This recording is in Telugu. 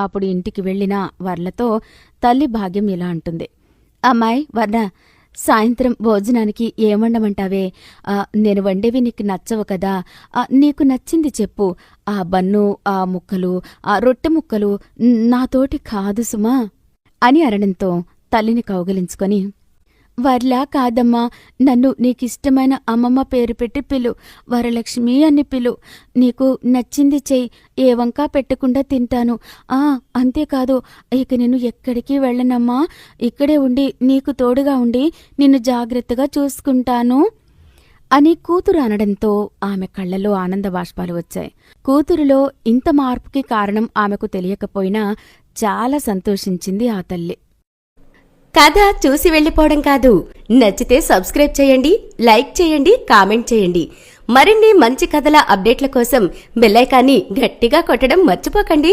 అప్పుడు ఇంటికి వెళ్లిన వర్లతో తల్లి భాగ్యం ఇలా అంటుంది. అమ్మాయి వర్ణ, సాయంత్రం భోజనానికి ఏమండమంటావే? నేను వండేవి నీకు నచ్చవు కదా, నీకు నచ్చింది చెప్పు. ఆ బన్ను, ఆ ముక్కలు, ఆ రొట్టె ముక్కలు నాతోటి కాదు సుమా అని అనడంతో తల్లిని కౌగిలించుకొని, వర్లా కాదమ్మా, నన్ను నీకిష్టమైన అమ్మమ్మ పేరు పెట్టి పిలు, వరలక్ష్మి అని పిలు. నీకు నచ్చింది చెయ్యి, ఏ వంకా పెట్టకుండా తింటాను. అంతేకాదు, ఇక నేను ఎక్కడికి వెళ్ళనమ్మా, ఇక్కడే ఉండి నీకు తోడుగా ఉండి నిన్ను జాగ్రత్తగా చూసుకుంటాను అని కూతురు అనడంతో ఆమె కళ్లలో ఆనంద బాష్పాలు వచ్చాయి. కూతురులో ఇంత మార్పుకి కారణం ఆమెకు తెలియకపోయినా చాలా సంతోషించింది ఆ తల్లి. కథ చూసి వెళ్ళిపోవడం కాదు, నచ్చితే సబ్స్క్రైబ్ చేయండి, లైక్ చేయండి, కామెంట్ చేయండి. మరిన్ని మంచి కథల అప్డేట్ల కోసం బెల్ ఐకాన్ని గట్టిగా కొట్టడం మర్చిపోకండి.